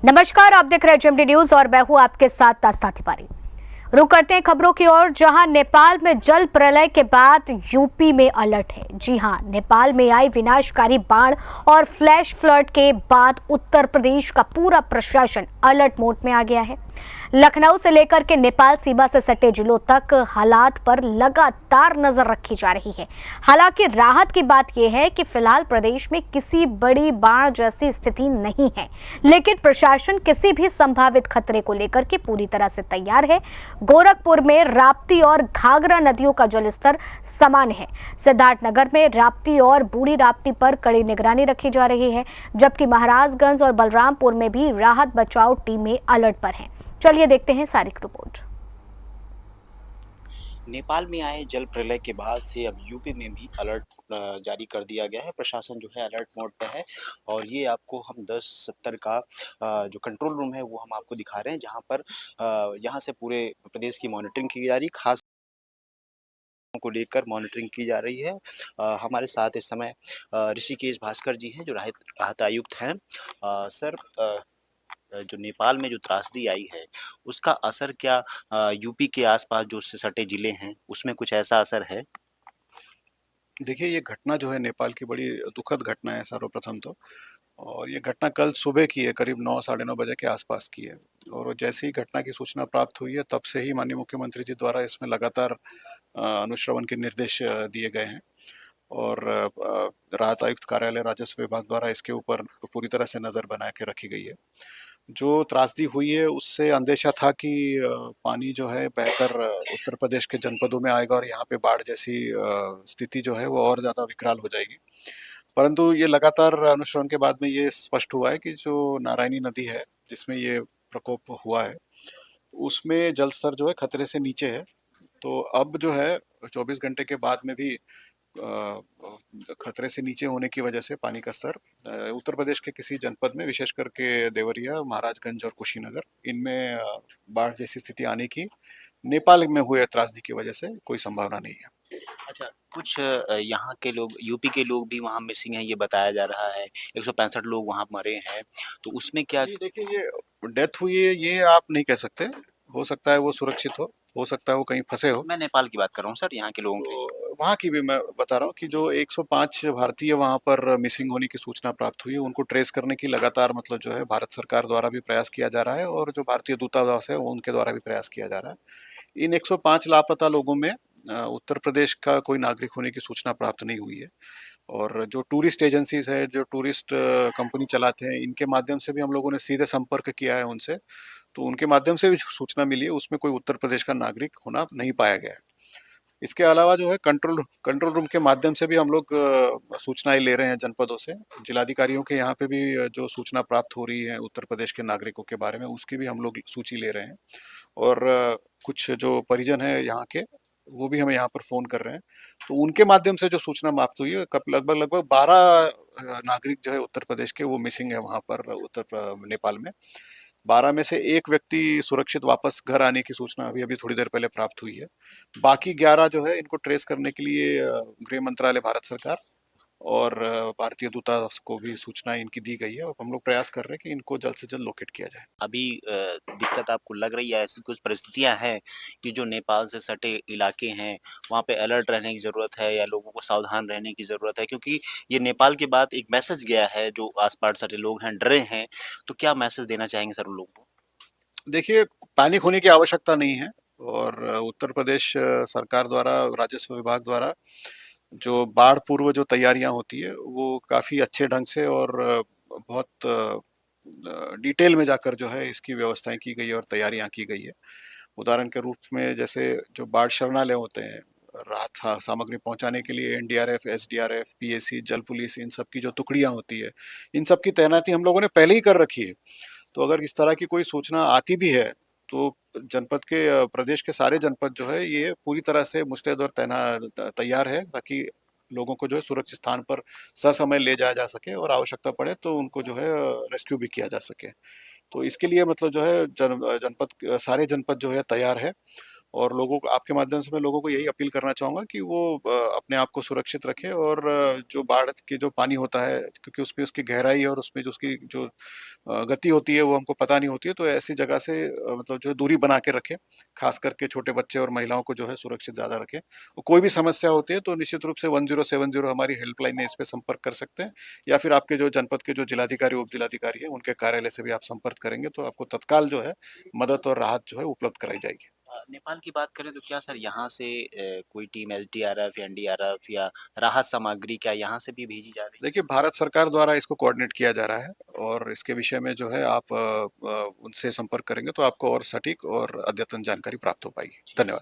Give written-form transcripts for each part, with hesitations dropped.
नमस्कार, आप देख रहे हैं जेएमडी न्यूज और मैं हूं आपके साथ तास्ता तिवारी। रुक करते हैं खबरों की ओर, जहां नेपाल में जल प्रलय के बाद यूपी में अलर्ट है। जी हां, नेपाल में आई विनाशकारी बाढ़ और फ्लैश फ्लड के बाद उत्तर प्रदेश का पूरा प्रशासन अलर्ट मोड में आ गया है। लखनऊ से लेकर के नेपाल सीमा से सटे जिलों तक हालात पर लगातार नजर रखी जा रही है। हालांकि राहत की बात यह है कि फिलहाल प्रदेश में किसी बड़ी बाढ़ जैसी स्थिति नहीं है, लेकिन प्रशासन किसी भी संभावित खतरे को लेकर के पूरी तरह से तैयार है। गोरखपुर में राप्ती और घाघरा नदियों का जलस्तर समान है। सिद्धार्थनगर में राप्ती और बूढ़ी राप्ती पर कड़ी निगरानी रखी जा रही है, जबकि महाराजगंज और बलरामपुर में भी राहत बचाव टीमें अलर्ट पर हैं। चलिए देखते हैं सारी रिपोर्ट। नेपाल में आए जल प्रलय के बाद से अब यूपी में भी अलर्ट जारी कर दिया गया है। प्रशासन जो है अलर्ट मोड पे है और ये आपको हम 10-70 का जो कंट्रोल रूम है वो हम आपको दिखा रहे हैं, जहाँ पर यहाँ से पूरे प्रदेश की मॉनिटरिंग की जा रही, खास को लेकर मॉनिटरिंग की जा रही है। हमारे साथ इस समय ऋषिकेश भास्कर जी हैं, जो राहत आयुक्त हैं। सर, जो नेपाल में जो त्रासदी आई है उसका असर क्या यूपी के आसपास जो उससे सटे जिले हैं उसमें कुछ ऐसा असर है? देखिए, ये घटना जो है नेपाल की बड़ी दुखद घटना है सर्वप्रथम तो। और ये घटना कल सुबह की है, करीब 9 साढ़े 9 बजे के आसपास की है। और जैसे ही घटना की सूचना प्राप्त हुई है, तब से ही माननीय मुख्यमंत्री जी द्वारा इसमें लगातार अनुश्रवण के निर्देश दिए गए हैं। और राहत आयुक्त कार्यालय राजस्व विभाग द्वारा इसके ऊपर पूरी तरह से नज़र बना के रखी गई है। जो त्रासदी हुई है उससे अंदेशा था कि पानी जो है बहकर उत्तर प्रदेश के जनपदों में आएगा और यहाँ पे बाढ़ जैसी स्थिति जो है वो और ज़्यादा विकराल हो जाएगी। परंतु ये लगातार अनुश्रवण के बाद में ये स्पष्ट हुआ है कि जो नारायणी नदी है जिसमें ये प्रकोप हुआ है, उसमें जल स्तर जो है खतरे से नीचे है। तो अब जो है 24 घंटे के बाद में भी खतरे से नीचे होने की वजह से पानी का स्तर उत्तर प्रदेश के किसी जनपद में, विशेष करके देवरिया, महाराजगंज और कुशीनगर, इनमें बाढ़ जैसी स्थिति आने की नेपाल में हुए त्रासदी की वजह से कोई संभावना नहीं है। अच्छा, कुछ यहाँ के लोग, यूपी के लोग भी वहाँ मिसिंग हैं ये बताया जा रहा है। 165 लोग वहाँ मरे हैं, तो उसमें क्या? जी देखिए, ये डेथ हुई है ये आप नहीं कह सकते। हो सकता है वो सुरक्षित हो सकता है वो कहीं फंसे हो। मैं नेपाल की बात कर रहा हूँ सर, यहाँ के लोगों की। तो वहाँ की भी मैं बता रहा हूँ कि जो 105 भारतीय वहाँ पर मिसिंग होने की सूचना प्राप्त हुई है, उनको ट्रेस करने की लगातार मतलब जो है भारत सरकार द्वारा भी प्रयास किया जा रहा है और जो भारतीय दूतावास है उनके द्वारा भी प्रयास किया जा रहा है। इन 105 लापता लोगों में उत्तर प्रदेश का कोई नागरिक होने की सूचना प्राप्त नहीं हुई है। और जो टूरिस्ट एजेंसीज है, जो टूरिस्ट कंपनी चलाते हैं, इनके माध्यम से भी हम लोगों ने सीधे संपर्क किया है उनसे, तो उनके माध्यम से भी सूचना मिली है, उसमें कोई उत्तर प्रदेश का नागरिक होना नहीं पाया गया है। इसके अलावा जो है कंट्रोल रूम के माध्यम से भी हम लोग सूचनाएं ले रहे हैं जनपदों से। जिलाधिकारियों के यहाँ पे भी जो सूचना प्राप्त हो रही है उत्तर प्रदेश के नागरिकों के बारे में, उसकी भी हम लोग सूची ले रहे हैं। और कुछ जो परिजन है यहाँ के, वो भी हमें यहाँ पर फोन कर रहे हैं। तो उनके माध्यम से जो सूचना प्राप्त हुई है, कब लगभग लगभग 12 नागरिक जो है उत्तर प्रदेश के वो मिसिंग है वहाँ पर नेपाल में। 12 में से एक व्यक्ति सुरक्षित वापस घर आने की सूचना अभी अभी थोड़ी देर पहले प्राप्त हुई है। बाकी 11 जो है इनको ट्रेस करने के लिए गृह मंत्रालय, भारत सरकार और भारतीय दूतावास को भी सूचना इनकी दी गई है और हम लोग प्रयास कर रहे हैं कि इनको जल्द से जल्द लोकेट किया जाए। अभी दिक्कत आपको लग रही है, ऐसी कुछ परिस्थितियां हैं कि जो नेपाल से सटे इलाके हैं वहाँ पे अलर्ट रहने की ज़रूरत है या लोगों को सावधान रहने की ज़रूरत है? क्योंकि ये नेपाल के बाद एक मैसेज गया है, जो आस-पास सटे लोग हैं डरे हैं, तो क्या मैसेज देना चाहेंगे सर उन लोगों को? देखिए, पैनिक होने की आवश्यकता नहीं है। और उत्तर प्रदेश सरकार द्वारा, राजस्व विभाग द्वारा जो बाढ़ पूर्व जो तैयारियां होती है वो काफ़ी अच्छे ढंग से और बहुत डिटेल में जाकर जो है इसकी व्यवस्थाएं की गई है और तैयारियां की गई है। उदाहरण के रूप में जैसे जो बाढ़ शरणालय होते हैं, राहत सामग्री पहुंचाने के लिए एनडीआरएफ, एसडीआरएफ, पीएसी, जल पुलिस, इन सब की जो टुकड़ियां होती है, इन सब की तैनाती हम लोगों ने पहले ही कर रखी है। तो अगर इस तरह की कोई सूचना आती भी है तो जनपद के प्रदेश के सारे जनपद जो है ये पूरी तरह से मुस्तैद और तैयार है, ताकि लोगों को जो है सुरक्षित स्थान पर ससमय ले जाया जा सके और आवश्यकता पड़े तो उनको जो है रेस्क्यू भी किया जा सके। तो इसके लिए मतलब जो है जनपद, सारे जनपद जो है तैयार है। और लोगों को आपके माध्यम से मैं लोगों को यही अपील करना चाहूँगा कि वो अपने आप को सुरक्षित रखें और जो बाढ़ के जो पानी होता है, क्योंकि उसमें उसकी गहराई और उसमें जो उसकी जो गति होती है वो हमको पता नहीं होती है, तो ऐसी जगह से मतलब जो दूरी बना के रखें, खास करके छोटे बच्चे और महिलाओं को जो है सुरक्षित ज़्यादा रखें। और कोई भी समस्या होती है तो निश्चित रूप से 1070 हमारी हेल्पलाइन है, इस पे संपर्क कर सकते हैं, या फिर आपके जो जनपद के जो जिलाधिकारी उप जिलाधिकारी है उनके कार्यालय से भी आप संपर्क करेंगे तो आपको तत्काल जो है मदद और राहत जो है उपलब्ध कराई जाएगी। नेपाल की बात करें तो क्या सर यहाँ से कोई टीम एसडीआरएफ या एनडीआरएफ या राहत सामग्री क्या यहाँ से भी भेजी जा रही है? देखिए, भारत सरकार द्वारा इसको कोऑर्डिनेट किया जा रहा है और इसके विषय में जो है आप उनसे संपर्क करेंगे तो आपको और सटीक और अद्यतन जानकारी प्राप्त हो पाएगी। धन्यवाद।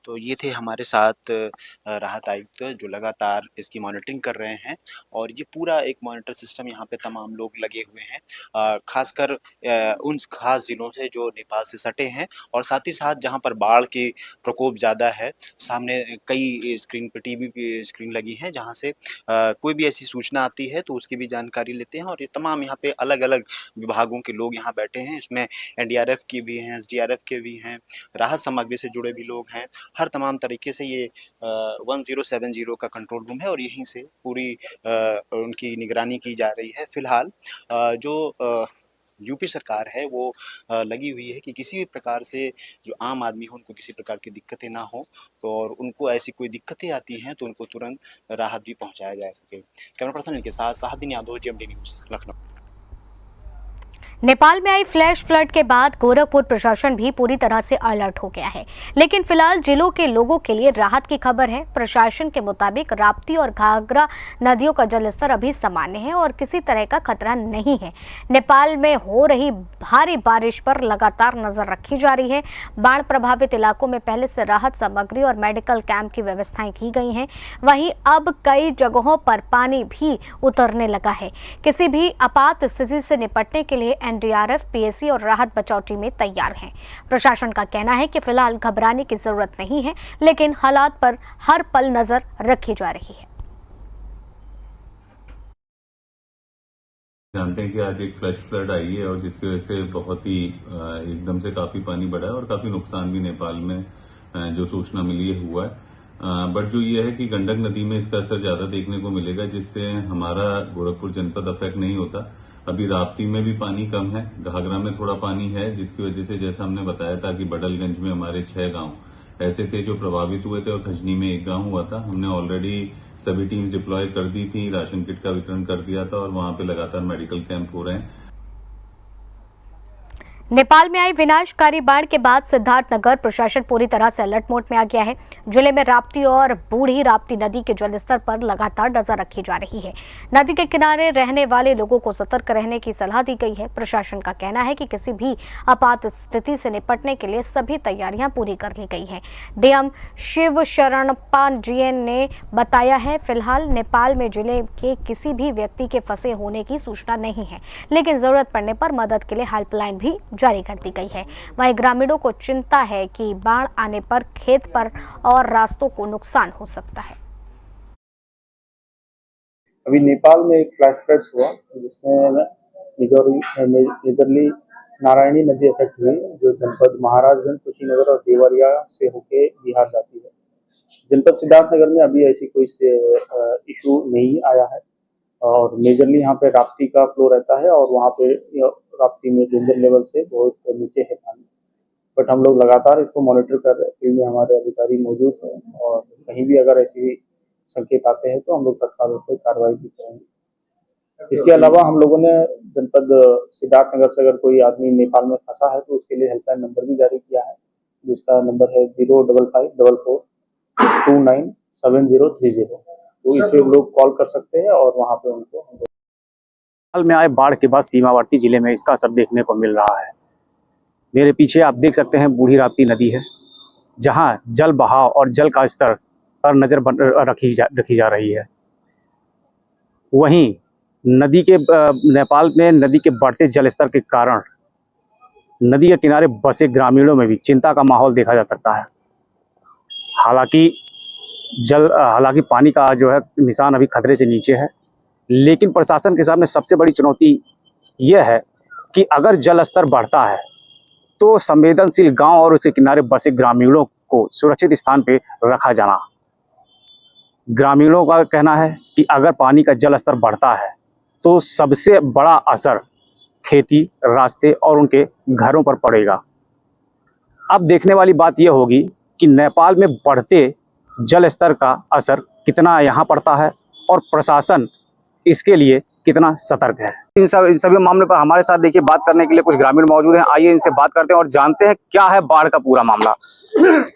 तो ये थे हमारे साथ राहत आयुक्त जो लगातार इसकी मॉनिटरिंग कर रहे हैं और ये पूरा एक मॉनिटर सिस्टम यहाँ पे तमाम लोग लगे हुए हैं, खासकर उन खास जिलों से जो नेपाल से सटे हैं और साथ ही साथ जहाँ पर बाढ़ के प्रकोप ज़्यादा है। सामने कई स्क्रीन पे टीवी की स्क्रीन लगी हैं जहाँ से कोई भी ऐसी सूचना आती है तो उसकी भी जानकारी लेते हैं और ये तमाम यहाँ पे अलग अलग विभागों के लोग यहाँ बैठे हैं। इसमें एनडीआरएफ के भी हैं, एसडीआरएफ के भी हैं, राहत सामग्री से जुड़े भी लोग हैं। हर तमाम तरीके से ये 1070 का कंट्रोल रूम है और यहीं से पूरी उनकी निगरानी की जा रही है। फिलहाल जो यूपी सरकार है वो लगी हुई है कि किसी भी प्रकार से जो आम आदमी हो उनको किसी प्रकार की दिक्कतें ना हो, तो और उनको ऐसी कोई दिक्कतें आती हैं तो उनको तुरंत राहत भी पहुंचाया जा सके। कैमरा पर्सन इनके साथ साहबदीन यादव, जीएमडी न्यूज़, लखनऊ। नेपाल में आई फ्लैश फ्लड के बाद गोरखपुर प्रशासन भी पूरी तरह से अलर्ट हो गया है, लेकिन फिलहाल जिलों के लोगों के लिए राहत की खबर है। प्रशासन के मुताबिक राप्ती और घाघरा नदियों का जलस्तर अभी सामान्य है और किसी तरह का खतरा नहीं है। नेपाल में हो रही भारी बारिश पर लगातार नजर रखी जा रही है। बाढ़ प्रभावित इलाकों में पहले से राहत सामग्री और मेडिकल कैंप की व्यवस्थाएं की गई हैं। वहीं अब कई जगहों पर पानी भी उतरने लगा है। किसी भी आपात स्थिति से निपटने के लिए एनडीआरएफ, पीएसी और राहत बचाव टीमें तैयार हैं। प्रशासन का कहना है कि फिलहाल घबराने की जरूरत नहीं है, लेकिन हालात पर हर पल नजर रखी जा रही है। जानते हैं कि आज एक फ्लैश फ्लड आई है और जिसकी वजह से बहुत ही एकदम से काफी पानी बढ़ा है और काफी नुकसान भी नेपाल में जो सूचना मिली है हुआ है। बट जो ये है कि गंडक नदी में इसका असर ज्यादा देखने को मिलेगा, जिससे हमारा गोरखपुर जनपद अफेक्ट नहीं होता। अभी राप्ती में भी पानी कम है, घाघरा में थोड़ा पानी है, जिसकी वजह से जैसा हमने बताया था कि बडलगंज में हमारे 6 गांव ऐसे थे जो प्रभावित हुए थे और खजनी में 1 गांव हुआ था। हमने ऑलरेडी सभी टीम्स डिप्लॉय कर दी थी, राशन किट का वितरण कर दिया था और वहां पे लगातार मेडिकल कैंप हो रहे हैं। नेपाल में आई विनाशकारी बाढ़ के बाद सिद्धार्थनगर प्रशासन पूरी तरह से अलर्ट मोड में आ गया है। जिले में राप्ती और बूढ़ी राप्ती नदी के जलस्तर पर लगातार नजर रखी जा रही है। नदी के किनारे रहने वाले लोगों को सतर्क रहने की सलाह दी गई है। प्रशासन का कहना है कि किसी भी आपात स्थिति से निपटने के लिए सभी तैयारियां पूरी कर ली गई हैं। डीएम शिव शरण पांजियन ने बताया है, फिलहाल नेपाल में जिले के किसी भी व्यक्ति के फंसे होने की सूचना नहीं है, लेकिन जरूरत पड़ने पर मदद के लिए हेल्पलाइन भी जारी कर दी गई है। वहीं ग्रामीणों को चिंता है कि बाढ़ आने पर खेत पर और रास्तों को नुकसान हो सकता है। अभी नेपाल में एक फ्लैश फ्लड हुआ जिसमें मेजरली नारायणी नदी इफेक्ट हुई, जो जनपद महाराजगंज, कुशीनगर और देवरिया से होके बिहार जाती है। जनपद सिद्धार्थनगर में अभी ऐसी कोई इशू नहीं आया है और मेजरली यहाँ पे राप्ती का फ्लो रहता है और वहाँ पे राप्ती में डेंजर लेवल से बहुत नीचे है पानी। बट हम लोग लगातार इसको मॉनिटर कर रहे हैं, फील्ड में हमारे अधिकारी मौजूद हैं और कहीं भी अगर ऐसी संकेत आते हैं तो हम लोग तत्काल उस पर कार्रवाई भी करेंगे। इसके अलावा हम लोगों ने जनपद सिद्धार्थनगर से अगर कोई आदमी नेपाल में फंसा है तो उसके लिए हेल्पलाइन नंबर भी जारी किया है, जिसका नंबर है 05544297030। तो इस पे लोग कॉल कर सकते हैं और वहाँ पे उनको हाल में आए बाढ़ के बाद सीमावर्ती जिले में इसका असर देखने को मिल रहा है। मेरे पीछे आप देख सकते हैं बूढ़ी राप्ती नदी है, जहां जल बहाव और जल का स्तर पर नजर रखी जा रही है। वहीं नेपाल में नदी के बढ़ते जल स्तर के कारण नदी के किनारे बसे ग्रामीणों में भी चिंता का माहौल देखा जा सकता है। हालांकि पानी का जो है निशान अभी खतरे से नीचे है, लेकिन प्रशासन के सामने सबसे बड़ी चुनौती यह है कि अगर जल स्तर बढ़ता है तो संवेदनशील गांव और उसके किनारे बसे ग्रामीणों को सुरक्षित स्थान पे रखा जाना। ग्रामीणों का कहना है कि अगर पानी का जल स्तर बढ़ता है तो सबसे बड़ा असर खेती, रास्ते और उनके घरों पर पड़ेगा। अब देखने वाली बात यह होगी कि नेपाल में बढ़ते जल स्तर का असर कितना यहाँ पड़ता है और प्रशासन इसके लिए कितना सतर्क है। इन सभी मामले पर हमारे साथ देखिए बात करने के लिए कुछ ग्रामीण मौजूद हैं। आइए इनसे बात करते हैं और जानते हैं क्या है बाढ़ का पूरा मामला।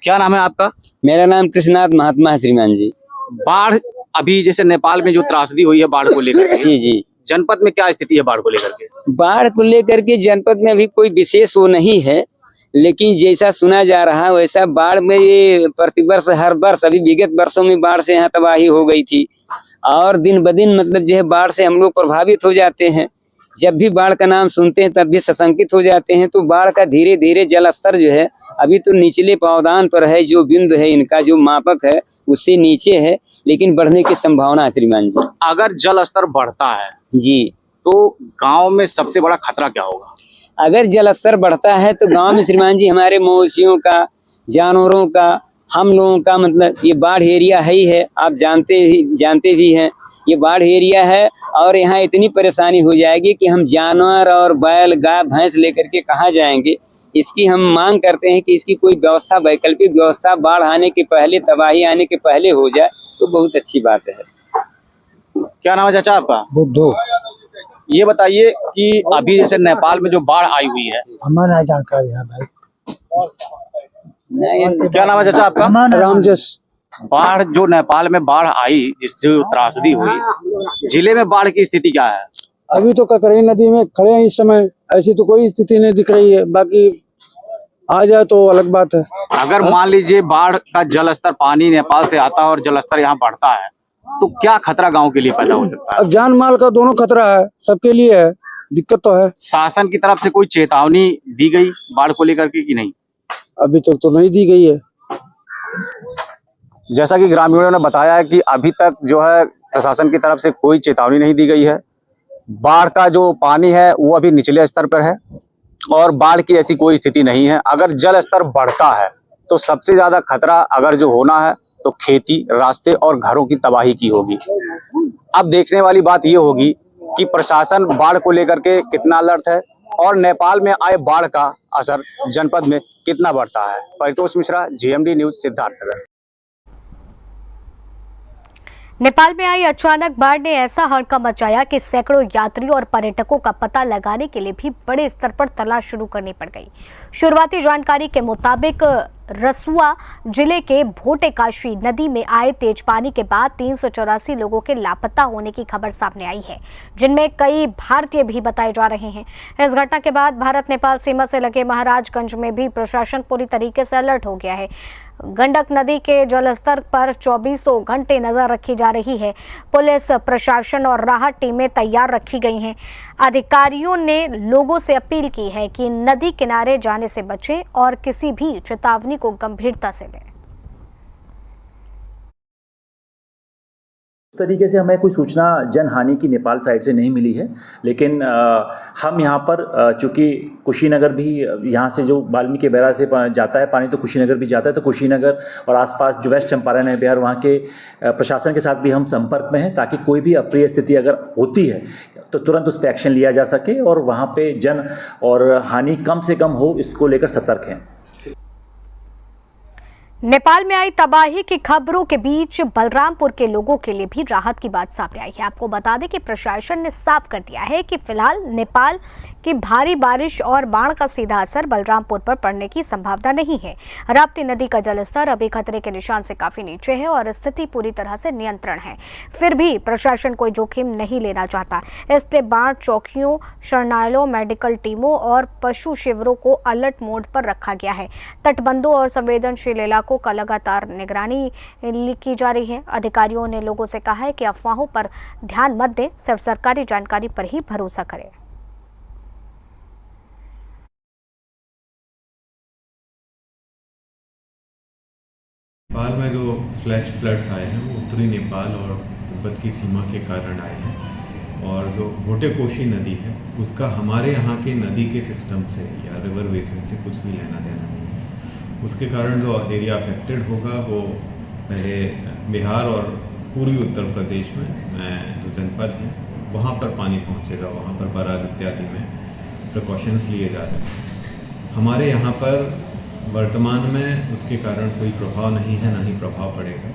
क्या नाम है आपका? मेरा नाम कृष्णनाथ महात्मा है श्रीमान जी। बाढ़ अभी जैसे नेपाल में जो त्रासदी हुई है बाढ़ को लेकर के, जी जी, जनपद में क्या स्थिति है बाढ़ को लेकर के? बाढ़ को लेकर के जनपद में अभी कोई विशेष वो नहीं है, लेकिन जैसा सुना जा रहा है वैसा बाढ़ में ये प्रतिवर्ष हर वर्ष अभी विगत वर्षों में बाढ़ से यहाँ तबाही हो गई थी और दिन ब दिन मतलब जो है बाढ़ से हम लोग प्रभावित हो जाते हैं। जब भी बाढ़ का नाम सुनते हैं तब भी सशंकित हो जाते हैं। तो बाढ़ का धीरे धीरे जल स्तर जो है अभी तो निचले पावदान पर है, जो बिंदु है इनका जो मापक है उससे नीचे है, लेकिन बढ़ने की संभावना है श्रीमान जी। अगर जल स्तर बढ़ता है जी तो गांव में सबसे बड़ा खतरा क्या होगा? अगर जल स्तर बढ़ता है तो गांव में श्रीमान जी हमारे मवेशियों का, जानवरों का, हम लोगों का मतलब ये बाढ़ एरिया है ही है, आप जानते भी हैं ये बाढ़ एरिया है। और यहाँ इतनी परेशानी हो जाएगी कि हम जानवर और बैल, गाय, भैंस लेकर के कहाँ जाएंगे। इसकी हम मांग करते हैं कि इसकी कोई व्यवस्था, वैकल्पिक व्यवस्था बाढ़ आने के पहले, तबाही आने के पहले हो जाए तो बहुत अच्छी बात है। क्या नाम है चाचा आपका? बुद्धू। ये बताइए कि अभी जैसे नेपाल में जो बाढ़ आई हुई है, हमारा नहीं जानकारी है भाई। क्या नाम है चाचा आपका? रामजस। बाढ़ जो नेपाल में बाढ़ आई जिससे त्रासदी हुई, जिले में बाढ़ की स्थिति क्या है? अभी तो ककरई नदी में खड़े हैं इस समय, ऐसी तो कोई स्थिति नहीं दिख रही है, बाकी आ जाए तो अलग बात है। अगर मान लीजिए बाढ़ का जल स्तर, पानी नेपाल से आता है और जल स्तर यहाँ बढ़ता है तो क्या खतरा गांव के लिए पैदा हो सकता है? अब जान माल का दोनों खतरा है, सबके लिए है, दिक्कत तो है। शासन की तरफ से कोई चेतावनी दी गई बाढ़ को लेकर के कि नहीं? अभी तक तो नहीं दी गई है। जैसा कि ग्रामीणों ने बताया है कि अभी तक जो है प्रशासन की तरफ से कोई चेतावनी नहीं दी गई है। बाढ़ का जो पानी है वो अभी निचले स्तर पर है और बाढ़ की ऐसी कोई स्थिति नहीं है। अगर जल स्तर बढ़ता है तो सबसे ज्यादा खतरा अगर जो होना है तो खेती, रास्ते और घरों की तबाही की होगी। अब देखने वाली बात ये होगी कि प्रशासन बाढ़ को लेकर के कितना अलर्ट है और नेपाल में आए बाढ़ का असर जनपद में कितना बढ़ता है। Paritosh Mishra, GMD news, Siddharthnagar. नेपाल में आई अचानक बाढ़ ने ऐसा हड़कंप मचाया कि सैकड़ों यात्रियों और पर्यटकों का पता लगाने के लिए भी बड़े स्तर पर तलाश शुरू करनी पड़ गई। शुरुआती जानकारी के मुताबिक रसुआ जिले के भोटेकाशी नदी में आए तेज पानी के बाद 384 लोगों के लापता होने की खबर सामने आई है, जिनमें कई भारतीय भी बताए जा रहे हैं। इस घटना के बाद भारत नेपाल सीमा से लगे महाराजगंज में भी प्रशासन पूरी तरीके से अलर्ट हो गया है। गंडक नदी के जलस्तर पर 24 घंटे नजर रखी जा रही है। पुलिस प्रशासन और राहत टीमें तैयार रखी गई हैं। अधिकारियों ने लोगों से अपील की है कि नदी किनारे जाने से बचें और किसी भी चेतावनी को गंभीरता से लें। तरीके से हमें कोई सूचना जनहानि की नेपाल साइड से नहीं मिली है, लेकिन हम यहाँ पर चूँकि कुशीनगर भी यहाँ से जो वाल्मीकि बैराज से जाता है पानी तो कुशीनगर भी जाता है, तो कुशीनगर और आसपास जो वेस्ट चंपारण है बिहार, वहाँ के प्रशासन के साथ भी हम संपर्क में हैं ताकि कोई भी अप्रिय स्थिति अगर होती है तो तुरंत उस पर एक्शन लिया जा सके और वहाँ पे जन और हानि कम से कम हो, इसको लेकर सतर्क हैं। नेपाल में आई तबाही की खबरों के बीच बलरामपुर के लोगों के लिए भी राहत की बात सामने आई है। आपको बता दें कि प्रशासन ने साफ कर दिया है कि फिलहाल नेपाल की भारी बारिश और बाढ़ का सीधा असर बलरामपुर पर पड़ने की संभावना नहीं है। राप्ती नदी का जलस्तर अभी खतरे के निशान से काफी नीचे है और स्थिति पूरी तरह से नियंत्रण है। फिर भी प्रशासन कोई जोखिम नहीं लेना चाहता, इसलिए बाढ़ चौकियों, शरणालयों, मेडिकल टीमों और पशु शिविरों को अलर्ट मोड पर रखा गया है। तटबंधों और संवेदनशील इलाकों का लगातार निगरानी की जा रही है। अधिकारियों ने लोगों से कहा है कि अफवाहों पर ध्यान मत दें, सिर्फ सरकारी जानकारी पर ही भरोसा करें। नेपाल में जो फ्लैश फ्लड्स आए हैं वो उत्तरी नेपाल और तिब्बत की सीमा के कारण आए हैं और जो भोटेकोशी नदी है उसका हमारे यहाँ के नदी के सिस्टम से या रिवर बेसिन से कुछ भी लेना देना नहीं है। उसके कारण जो एरिया अफेक्टेड होगा वो पहले बिहार और पूर्वी उत्तर प्रदेश में जो जनपद हैं वहाँ पर पानी पहुँचेगा, वहाँ पर बराज इत्यादि में प्रिकॉशंस लिए जा रहे हैं। हमारे यहाँ पर वर्तमान में उसके कारण कोई प्रभाव नहीं है, ना ही प्रभाव पड़ेगा।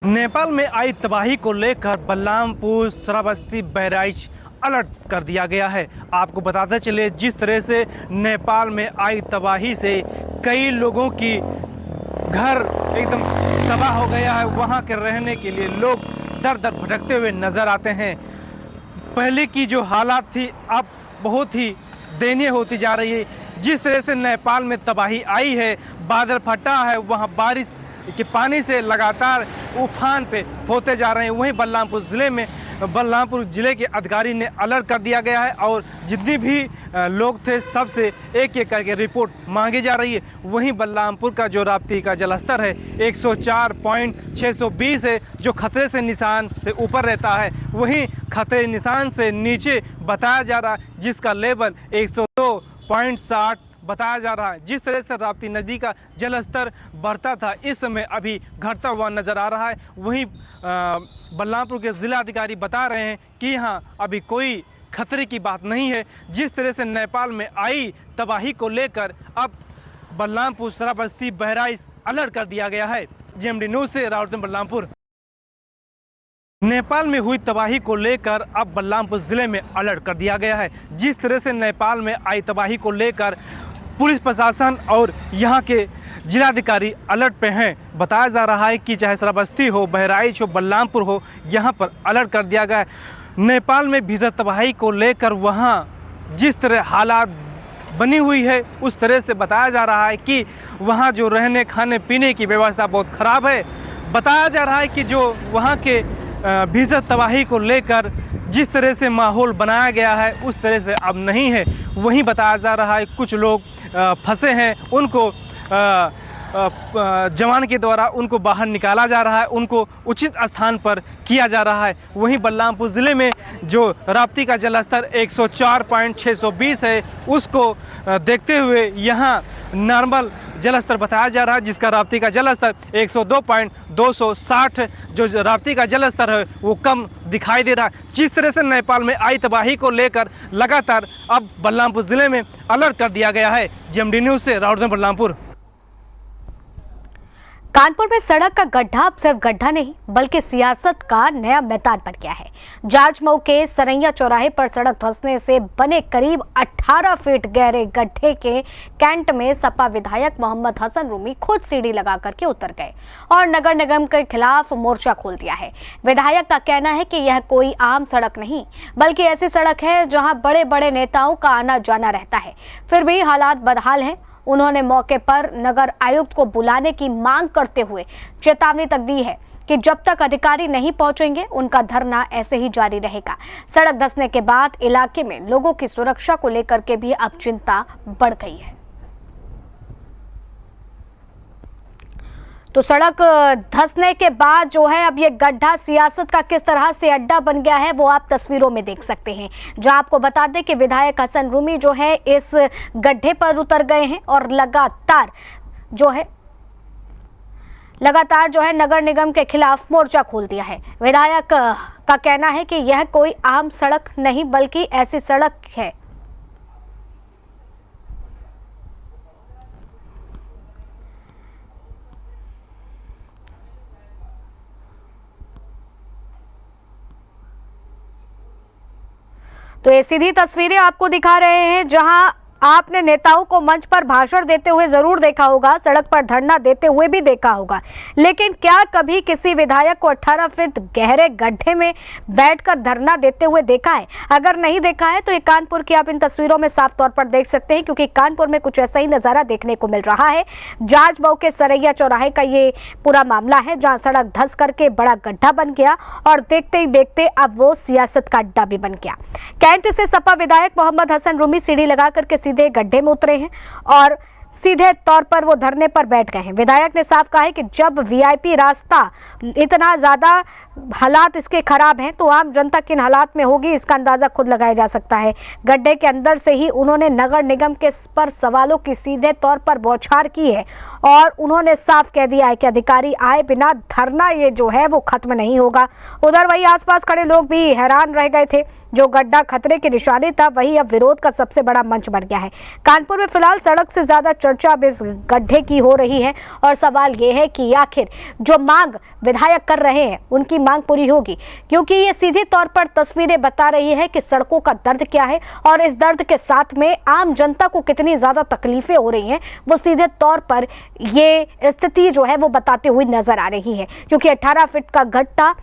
नेपाल में आई तबाही को लेकर बलरामपुर श्रावस्ती बैराज अलर्ट कर दिया गया है। आपको बताते चले, जिस तरह से नेपाल में आई तबाही से कई लोगों की घर एकदम तबाह हो गया है, वहाँ के रहने के लिए लोग दर दर भटकते हुए नज़र आते हैं। पहले की जो हालात थी अब बहुत ही दयनीय होती जा रही है। जिस तरह से नेपाल में तबाही आई है, बादल फटा है, वहाँ बारिश के पानी से लगातार उफान पे होते जा रहे हैं। वहीं बलरामपुर ज़िले के अधिकारी ने अलर्ट कर दिया गया है और जितनी भी लोग थे सबसे एक एक करके रिपोर्ट मांगी जा रही है। वहीं बलरामपुर का जो राप्ती का जलस्तर है 104.620 है, जो खतरे से निशान से ऊपर रहता है। वहीं खतरे निशान से नीचे बताया जा रहा है, जिसका लेवल 102.60 बताया जा रहा है। जिस तरह से राप्ती नदी का जलस्तर बढ़ता था, इस समय अभी घटता हुआ नज़र आ रहा है। वहीं बलरामपुर के ज़िलाधिकारी बता रहे हैं कि यहाँ अभी कोई खतरे की बात नहीं है। जिस तरह से नेपाल में आई तबाही को लेकर अब बलरामपुर श्रावस्ती बहराइच अलर्ट कर दिया गया है। GMD न्यूज़ से राउत बलरामपुर। नेपाल में हुई तबाही को लेकर अब बलरामपुर ज़िले में अलर्ट कर दिया गया है। जिस तरह से नेपाल में आई तबाही को लेकर पुलिस प्रशासन और यहाँ के जिलाधिकारी अलर्ट पे हैं। बताया जा रहा है कि चाहे श्रावस्ती हो, बहराइच हो, बलरामपुर हो, यहाँ पर अलर्ट कर दिया गया है। नेपाल में भीषण तबाही को लेकर वहाँ जिस तरह हालात बनी हुई है, उस तरह से बताया जा रहा है कि वहाँ जो रहने खाने पीने की व्यवस्था बहुत ख़राब है। बताया जा रहा है कि जो वहाँ के भीषण तबाही को लेकर जिस तरह से माहौल बनाया गया है उस तरह से अब नहीं है। वहीं बताया जा रहा है कुछ लोग फंसे हैं, उनको जवान के द्वारा उनको बाहर निकाला जा रहा है, उनको उचित स्थान पर किया जा रहा है। वहीं बलरामपुर ज़िले में जो राप्ती का जलस्तर 104.620 है, उसको देखते हुए यहाँ नॉर्मल जलस्तर बताया जा रहा है, जिसका राप्ती का जलस्तर 102.260 जो राप्ती का जलस्तर है वो कम दिखाई दे रहा है। जिस तरह से नेपाल में आई तबाही को लेकर लगातार अब बलरामपुर ज़िले में अलर्ट कर दिया गया है। GMD न्यूज़ से राउत बलरामपुर। कानपुर में सड़क का गड्ढा अब सिर्फ गड्ढा नहीं बल्कि सियासत का नया मैदान बन गया है। जाजमऊ के सरैया चौराहे पर सड़क धंसने से बने करीब 18 फीट गहरे गड्ढे के कैंट में सपा विधायक मोहम्मद हसन रूमी खुद सीढ़ी लगा करके उतर गए और नगर निगम के खिलाफ मोर्चा खोल दिया है। विधायक का कहना है कि यह कोई आम सड़क नहीं बल्कि ऐसी सड़क है जहां बड़े बड़े नेताओं का आना जाना रहता है, फिर भी हालात बदहाल हैं। उन्होंने मौके पर नगर आयुक्त को बुलाने की मांग करते हुए चेतावनी तक दी है कि जब तक अधिकारी नहीं पहुंचेंगे उनका धरना ऐसे ही जारी रहेगा। सड़क धंसने के बाद इलाके में लोगों की सुरक्षा को लेकर के भी अब चिंता बढ़ गई है। तो सड़क धंसने के बाद जो है अब ये गड्ढा सियासत का किस तरह से अड्डा बन गया है वो आप तस्वीरों में देख सकते हैं। जहां आपको बता दें कि विधायक हसन रूमी जो है इस गड्ढे पर उतर गए हैं और लगातार जो है नगर निगम के खिलाफ मोर्चा खोल दिया है। विधायक का कहना है कि यह कोई आम सड़क नहीं बल्कि ऐसी सड़क है तो ये सीधी तस्वीरें आपको दिखा रहे हैं जहां आपने नेताओं को मंच पर भाषण देते हुए जरूर देखा होगा, सड़क पर धरना देते हुए भी देखा होगा, लेकिन क्या कभी किसी विधायक को 18 फीट गहरे गड्ढे में बैठकर धरना देते हुए देखा है? अगर नहीं देखा है तो ये कानपुर की आप इन तस्वीरों में साफ तौर पर देख सकते हैं, क्योंकि कानपुर में कुछ ऐसा ही नजारा देखने को मिल रहा है। जाजमऊ के सरैया चौराहे का ये पूरा मामला है जहाँ सड़क धंस करके बड़ा गड्ढा बन गया और देखते ही देखते अब वो सियासत का अड्डा भी बन गया। कैंट से सपा विधायक मोहम्मद हसन रूमी सीढ़ी लगा करके सीधे गड्ढे में उतरे हैं और सीधे तौर पर वो धरने पर बैठ गए हैं। विधायक ने साफ कहा है कि जब वीआईपी रास्ता इतना ज्यादा हालात इसके खराब हैं, तो आम जनता किन हालात में होगी इसका अंदाजा खुद लगाया जा सकता है। गड्ढे के अंदर से ही उन्होंने नगर निगम के पर सवालों की सीधे तौर पर बौछार की है और उन्होंने साफ कह दिया है कि अधिकारी आए बिना धरना ये जो है वो खत्म नहीं होगा। उधर वही आसपास खड़े लोग भी हैरान रह गए थे। जो गड्ढा खतरे के निशाने था वही अब विरोध का सबसे बड़ा मंच बन गया है। कानपुर में फिलहाल सड़क से ज्यादा चर्चा अब इस गड्ढे की हो रही है और सवाल ये है कि आखिर जो मांग विधायक कर रहे हैं उनकी मांग पूरी होगी, क्योंकि ये सीधे तौर पर तस्वीरें बता रही है कि सड़कों का दर्द क्या है और इस दर्द के साथ में आम जनता को कितनी ज्यादा तकलीफें हो रही हैं वो सीधे तौर पर ये स्थिति जो है वो बताते हुए नजर आ रही है। क्योंकि 18 फीट का गड्ढा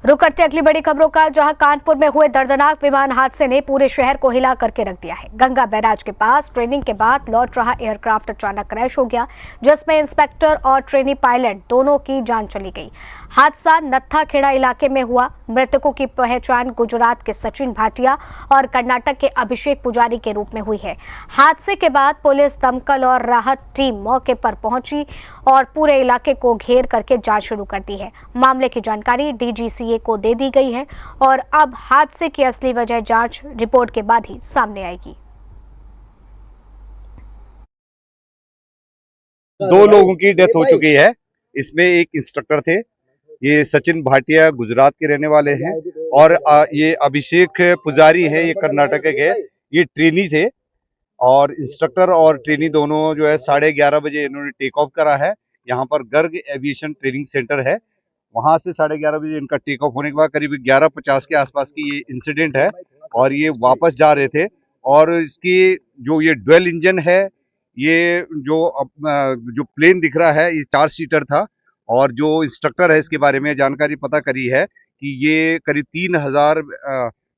रुक करते अगली बड़ी खबरों का, जहां कानपुर में हुए दर्दनाक विमान हादसे ने पूरे शहर को हिला करके रख दिया है। गंगा बैराज के पास ट्रेनिंग के बाद लौट रहा एयरक्राफ्ट अचानक क्रैश हो गया, जिसमें इंस्पेक्टर और ट्रेनी पायलट दोनों की जान चली गई। हादसा नत्थाखेड़ा इलाके में हुआ। मृतकों की पहचान गुजरात के सचिन भाटिया और कर्नाटक के अभिषेक पुजारी के रूप में हुई है। हादसे के बाद पुलिस, दमकल और राहत टीम मौके पर पहुंची और पूरे इलाके को घेर करके जांच शुरू कर दी है। मामले की जानकारी डीजीसीए को दे दी गई है और अब हादसे की असली वजह जांच रिपोर्ट के बाद ही सामने आएगी। 2 लोगों की डेथ हो चुकी है। इसमें एक इंस्ट्रक्टर थे, ये सचिन भाटिया गुजरात के रहने वाले हैं, और ये अभिषेक पुजारी है, ये कर्नाटक के, ये ट्रेनी थे। और इंस्ट्रक्टर और ट्रेनी दोनों जो है 11:30 बजे इन्होंने टेक ऑफ करा है। यहाँ पर गर्ग एविएशन ट्रेनिंग सेंटर है, वहां से 11:30 बजे इनका टेक ऑफ होने के बाद करीब 11:50 के आसपास की ये इंसिडेंट है और ये वापस जा रहे थे। और इसकी जो ये ड्वेल इंजन है, ये जो प्लेन दिख रहा है, ये 4 सीटर था। और जो इंस्ट्रक्टर है इसके बारे में जानकारी पता करी है कि ये करीब 3000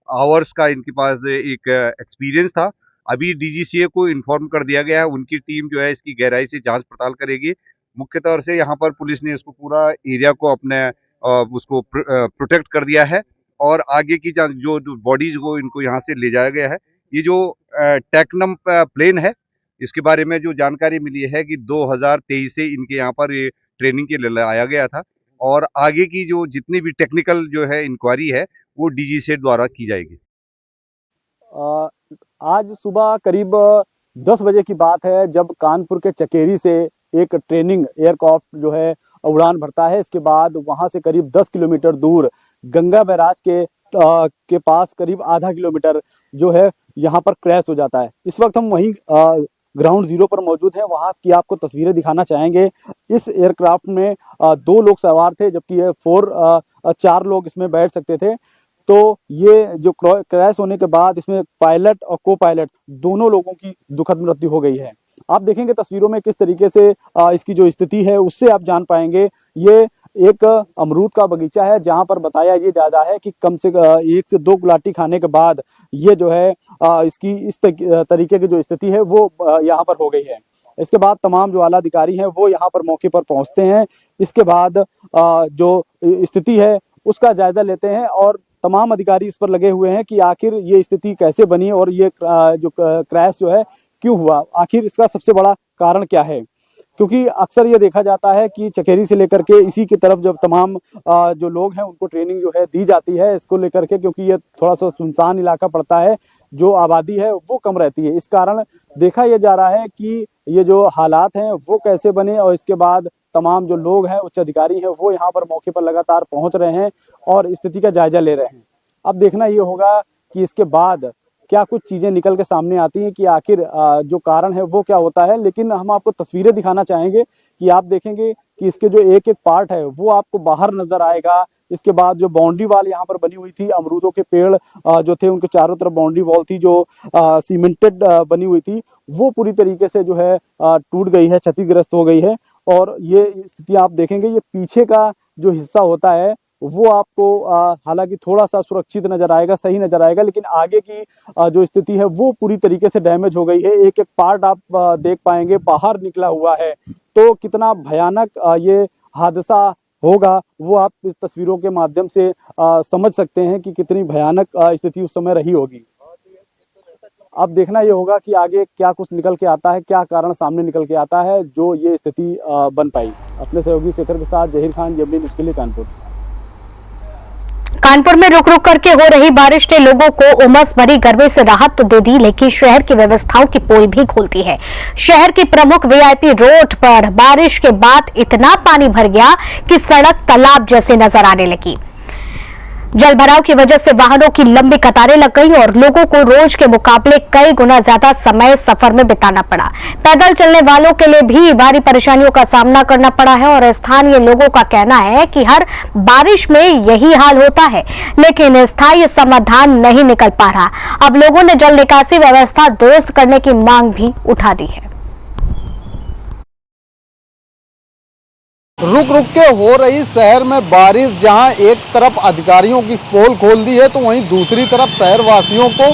आवर्स का इनके पास एक एक्सपीरियंस था। अभी डीजीसीए को इन्फॉर्म कर दिया गया है, उनकी टीम जो है इसकी गहराई से जांच पड़ताल करेगी। मुख्य तौर से यहाँ पर पुलिस ने इसको पूरा एरिया को अपने उसको प्रोटेक्ट कर दिया है और आगे की जो बॉडीज को इनको यहाँ से ले जाया गया है। ये जो टेक्नम प्लेन है, इसके बारे में जो जानकारी मिली है कि 2023 से इनके यहाँ पर ये ट्रेनिंग के लिए लाया गया था और आगे की जो जितनी भी टेक्निकल जो है इंक्वायरी है वो डीजीसीए द्वारा की जाएगी। आज सुबह करीब 10 बजे की बात है जब कानपुर के चकेरी से एक ट्रेनिंग एयरक्राफ्ट जो है उड़ान भरता है। इसके बाद वहां से करीब 10 किलोमीटर दूर गंगा बैराज के पास करीब आधा किलोमीटर जो है यहाँ पर क्रैश हो जाता है। इस वक्त हम वहीं ग्राउंड जीरो पर मौजूद है, वहां की आपको तस्वीरें दिखाना चाहेंगे। इस एयरक्राफ्ट में 2 लोग सवार थे, जबकि ये 4 लोग इसमें बैठ सकते थे। तो ये जो क्रैश होने के बाद इसमें पायलट और को पायलट दोनों लोगों की दुखद मृत्यु हो गई है। आप देखेंगे तस्वीरों में किस तरीके से इसकी जो स्थिति है उससे आप जान पाएंगे। ये एक अमरूद का बगीचा है जहां पर बताया ये जाता है कि कम से 1 से 2 गुलाटी खाने के बाद ये जो है इसकी इस तरीके की जो स्थिति है वो यहाँ पर हो गई है। इसके बाद तमाम जो आला अधिकारी हैं वो यहाँ पर मौके पर पहुंचते हैं। इसके बाद जो स्थिति है उसका जायजा लेते हैं और तमाम अधिकारी इस पर लगे हुए हैं कि आखिर ये स्थिति कैसे बनी और ये जो क्रैश जो है क्यों हुआ, आखिर इसका सबसे बड़ा कारण क्या है। क्योंकि अक्सर ये देखा जाता है कि चकेरी से लेकर के इसी की तरफ जब तमाम जो लोग हैं उनको ट्रेनिंग जो है दी जाती है इसको लेकर के, क्योंकि ये थोड़ा सा सुनसान इलाका पड़ता है, जो आबादी है वो कम रहती है। इस कारण देखा यह जा रहा है कि ये जो हालात हैं वो कैसे बने और इसके बाद तमाम जो लोग हैं उच्च अधिकारी हैं वो यहाँ पर मौके पर लगातार पहुंच रहे हैं और स्थिति का जायजा ले रहे हैं। अब देखना ये होगा कि इसके बाद क्या कुछ चीजें निकल के सामने आती हैं कि आखिर जो कारण है वो क्या होता है। लेकिन हम आपको तस्वीरें दिखाना चाहेंगे कि आप देखेंगे कि इसके जो एक एक पार्ट है वो आपको बाहर नजर आएगा। इसके बाद जो बाउंड्री वॉल यहाँ पर बनी हुई थी, अमरूदों के पेड़ जो थे उनके चारों तरफ बाउंड्री वॉल थी जो सीमेंटेड बनी हुई थी, वो पूरी तरीके से जो है टूट गई है, क्षतिग्रस्त हो गई है। और ये स्थिति आप देखेंगे, ये पीछे का जो हिस्सा होता है वो आपको हालांकि थोड़ा सा सुरक्षित नजर आएगा, सही नजर आएगा, लेकिन आगे की जो स्थिति है वो पूरी तरीके से डैमेज हो गई है। एक एक पार्ट आप देख पाएंगे बाहर निकला हुआ है। तो कितना भयानक ये हादसा होगा वो आप इस तस्वीरों के माध्यम से समझ सकते हैं कि कितनी भयानक स्थिति उस समय रही होगी। अब देखना ये होगा कि आगे क्या कुछ निकल के आता है, क्या कारण सामने निकल के आता है जो ये स्थिति बन पाई। अपने सहयोगी शेखर के साथ जहीर खान, जेएमडी न्यूज़ के लिए कानपुर। कानपुर में रुक रुक करके हो रही बारिश ने लोगों को उमस भरी गर्मी से राहत तो दे दी, लेकिन शहर की व्यवस्थाओं की पोल भी खोलती है। शहर की प्रमुख वीआईपी रोड पर बारिश के बाद इतना पानी भर गया कि सड़क तालाब जैसे नजर आने लगी। जल भराव की वजह से वाहनों की लंबी कतारें लग गई और लोगों को रोज के मुकाबले कई गुना ज्यादा समय सफर में बिताना पड़ा। पैदल चलने वालों के लिए भी भारी परेशानियों का सामना करना पड़ा है और स्थानीय लोगों का कहना है कि हर बारिश में यही हाल होता है, लेकिन स्थायी समाधान नहीं निकल पा रहा। अब लोगों ने जल निकासी व्यवस्था दुरुस्त करने की मांग भी उठा दी है। रुक रुक के हो रही शहर में बारिश, जहां एक तरफ अधिकारियों की पोल खोल दी है तो वहीं दूसरी तरफ शहर वासियों को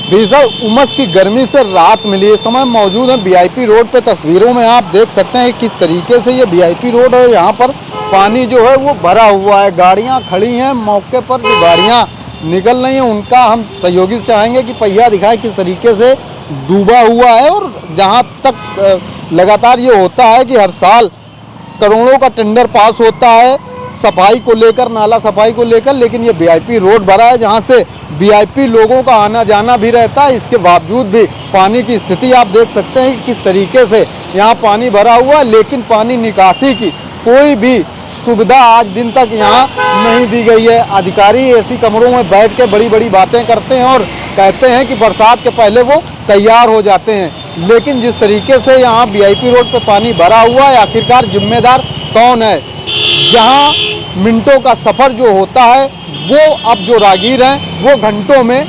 भीषण उमस की गर्मी से राहत मिली। इस समय मौजूद है वीआईपी रोड पे। तस्वीरों में आप देख सकते हैं किस तरीके से ये वीआईपी रोड है। यहाँ पर पानी जो है वो भरा हुआ है, गाड़ियाँ खड़ी हैं। मौके पर जो गाड़ियाँ निकल रही हैं उनका हम सहयोगी से चाहेंगे कि पहिया दिखाएं किस तरीके से डूबा हुआ है। और जहाँ तक लगातार ये होता है कि हर साल करोड़ों का टेंडर पास होता है सफाई को लेकर, नाला सफाई को लेकर, लेकिन ये वीआईपी रोड भरा है जहां से वीआईपी लोगों का आना जाना भी रहता है। इसके बावजूद भी पानी की स्थिति आप देख सकते हैं कि किस तरीके से यहाँ पानी भरा हुआ है, लेकिन पानी निकासी की कोई भी सुविधा आज दिन तक यहाँ नहीं दी गई है। अधिकारी ऐसी कमरों में बैठ के बड़ी बड़ी बातें करते हैं और कहते हैं कि बरसात के पहले वो तैयार हो जाते हैं, लेकिन जिस तरीके से यहाँ वीआईपी रोड पे पानी भरा हुआ है, आखिरकार जिम्मेदार कौन है? जहाँ मिनटों का सफ़र जो होता है वो अब जो राहगीर हैं वो घंटों में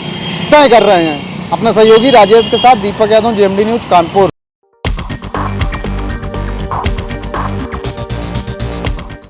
तय कर रहे हैं। अपने सहयोगी राजेश के साथ दीपक यादव, जेएमडी न्यूज़ कानपुर।